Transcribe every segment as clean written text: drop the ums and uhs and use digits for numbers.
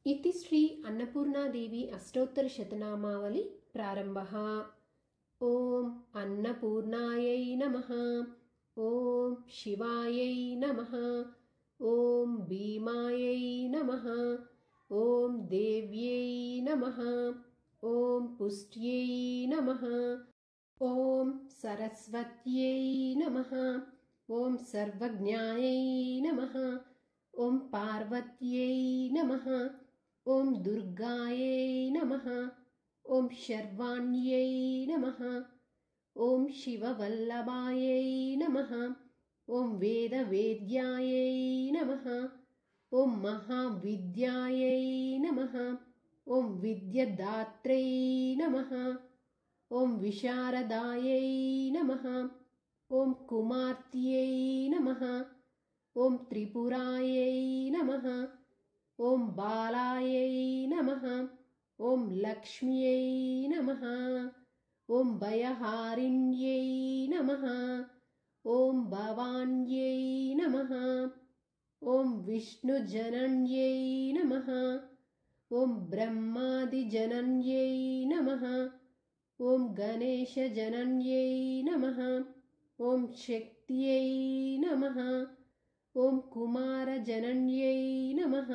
इति श्री अन्नपूर्णादेवी अष्टोत्तरशतनामावली प्रारम्भः। ॐ अन्नपूर्णायै नमः। ॐ शिवायै नमः। ॐ भीमायै नमः। ॐ देव्यै नमः। ॐ पुष्ट्यै नमः। ॐ सरस्वत्यै नमः। ॐ सर्वज्ञायै नमः। ॐ पार्वत्यै नमः। ॐ दुर्गायै नमः। ॐ शर्वाण्यै नमः। ॐ शिववल्लभायै नमः। ॐ वेदवेद्यायै नमः। ॐ महाविद्यायै नमः। ॐ विद्यादात्रै नमः। ॐ विशारदायै नमः। ॐ कुमार्त्यै नमः। ॐ त्रिपुरायै नमः। ॐ बालायै नमः। ॐ लक्ष्म्यै नमः। ॐ भयहारिण्यै नमः। ॐ भवान्यै नमः। ॐ विष्णुजनन्यै नमः। ॐ ब्रह्मादिजनन्यै नमः। ॐ गणेशजनन्यै नमः। ॐ शक्त्यै नमः। ॐ कुमारजनन्यै नमः।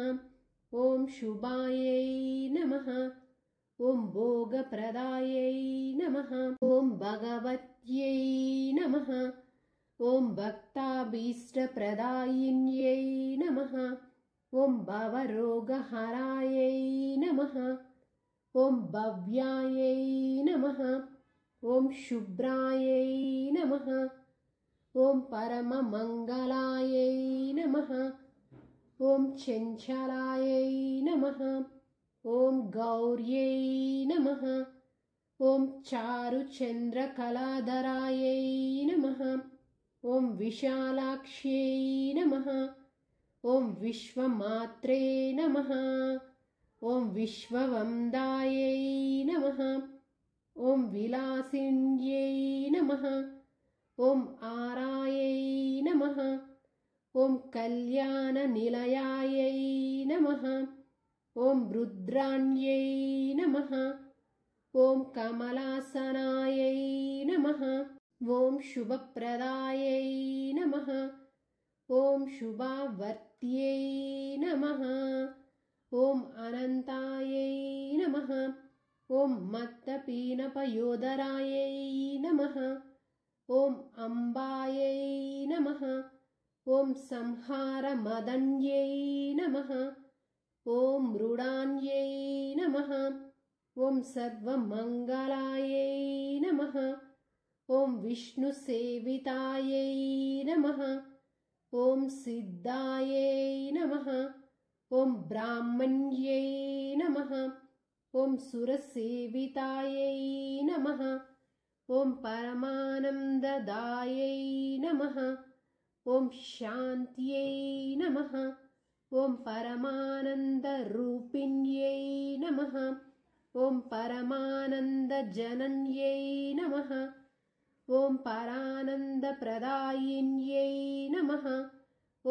ॐ शुभायै नमः। ॐ भोगप्रदायै नमः। ॐ भगवत्यै नमः। ॐ भक्ताभीष्टप्रदायिन्यै नमः। ॐ भवरोगहरायै नमः। ॐ भव्यायै नमः। ॐ शुभ्रायै नमः। ॐ परममङ्गलायै नमः। ॐ चञ्चलायै नमः। ॐ गौर्यै नमः। ॐ चारुचन्द्रकलाधरायै नमः। ॐ विशालाक्ष्यै नमः। ॐ विश्वमात्रे नमः। ॐ विश्ववन्दायै नमः। ॐ विलासिन्यै नमः। ॐ आरायै नमः। ॐ कल्याणनिलयायै नमः। ॐ रुद्राण्यै नमः। ॐ कमलासनायै नमः। ॐ शुभप्रदायै नमः। ॐ शुभावर्त्यै नमः। ॐ अनन्तायै नमः। ॐ मत्तपीनपयोदरायै नमः। ॐ अम्बायै नमः। ॐ संहारमदन्यै नमः। ॐ मृडान्यै नमः। ॐ सर्वमङ्गलायै नमः। ॐ विष्णुसेवितायै नमः। ॐ सिद्धायै नमः। ॐ ब्राह्मण्यै नमः। ॐ सुरसेवितायै नमः। ॐ परमानन्ददायै नमः। ॐ शान्त्यै नमः। ॐ परमानन्दरूपिण्यै नमः। ॐ परमानन्दजनन्यै नमः। ॐ परानन्दप्रदायिन्यै नमः।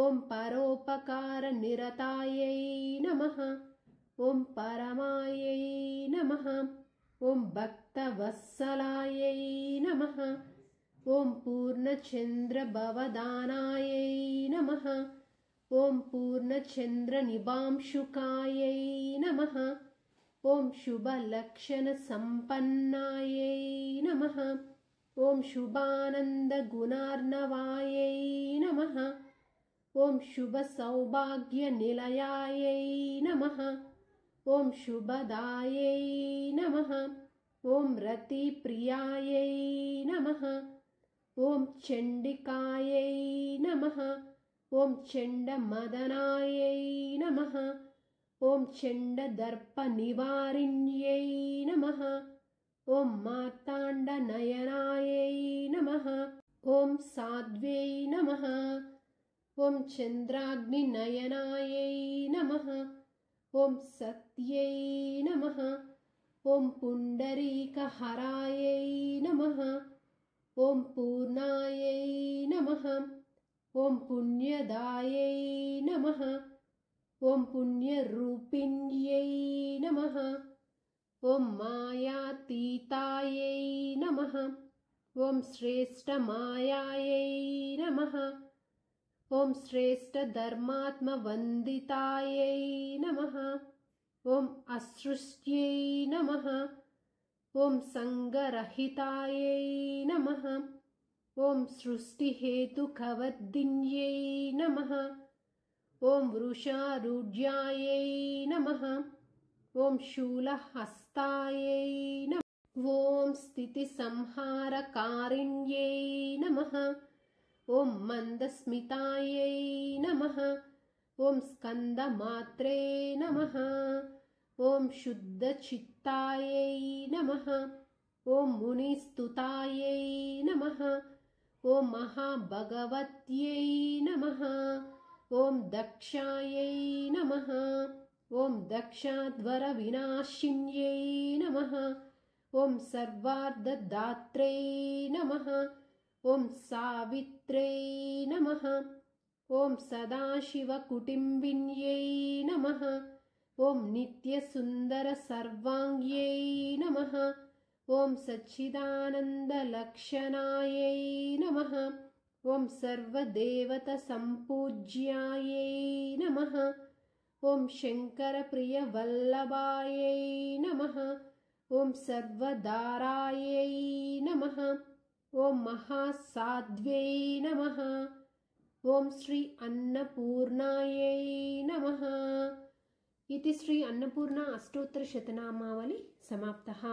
ॐ परोपकारनिरतायै नमः। ॐ परमायै नमः। ॐ भक्तवत्सलायै नमः। ॐ पूर्णचन्द्रभवदानायै नमः। ॐ पूर्णचन्द्रनिभांशुकायै नमः। ॐ शुभलक्षणसम्पन्नायै नमः। ॐ शुभानन्दगुणार्णवायै नमः। ॐ शुभसौभाग्यनिलयायै नमः। ॐ शुभदायै नमः। ॐ रतिप्रियायै नमः। ॐ चण्डिकायै नमः। ॐ चण्डमदनायै नमः। ॐ चण्डदर्पनिवारिण्यै नमः। ॐ मार्ताण्डनयनायै नमः। ॐ साध्व्यै नमः। ॐ चन्द्राग्निनयनायै नमः। ॐ सत्यै नमः। ॐ पुण्डरीकहरायै नमः। ॐ पूर्णायै नमः। ॐ पुण्यदायै नमः। ॐ पुण्यरूपिण्यै ॐ मायातीतायै नमः। ॐ श्रेष्ठमायायै नमः। ॐ श्रेष्ठधर्मात्मवन्दितायै नमः। ॐ असृष्ट्यै नमः। ॐ सङ्गरहितायै नमः। ॐ सृष्टिहेतुकवर्धिन्यै नमः। ॐ वृषारूढ्यायै नमः। ॐ शूलहस्तायै नमः। ॐ स्थितिसंहारकारिण्यै नमः। ॐ मन्दस्मितायै नमः। ॐ स्कन्दमात्रे नमः। ॐ शुद्धचित्तायै नमः। ॐ मुनिस्तुतायै नमः। ॐ महाभगवत्यै नमः। ॐ दक्षायै नमः। ॐ दक्षाध्वरविनाशिन्यै नमः। ॐ सर्वार्धदात्रे नमः। ॐ सावित्र्यै नमः। ॐ सदाशिवकुटुम्बिन्यै नमः। ॐ नित्यसुन्दरसर्वाङ्ग्यै नमः। ॐ सच्चिदानन्दलक्षणायै नमः। ॐ सर्वदेवतसम्पूज्यायै नमः। ॐ शङ्करप्रियवल्लभायै नमः। ॐ सर्वदारायै नमः। ॐ महासाध्व्यै नमः। ॐ श्री अन्नपूर्णायै नमः। इति श्री अन्नपूर्णा अष्टोत्तरशतनामावली समाप्तः।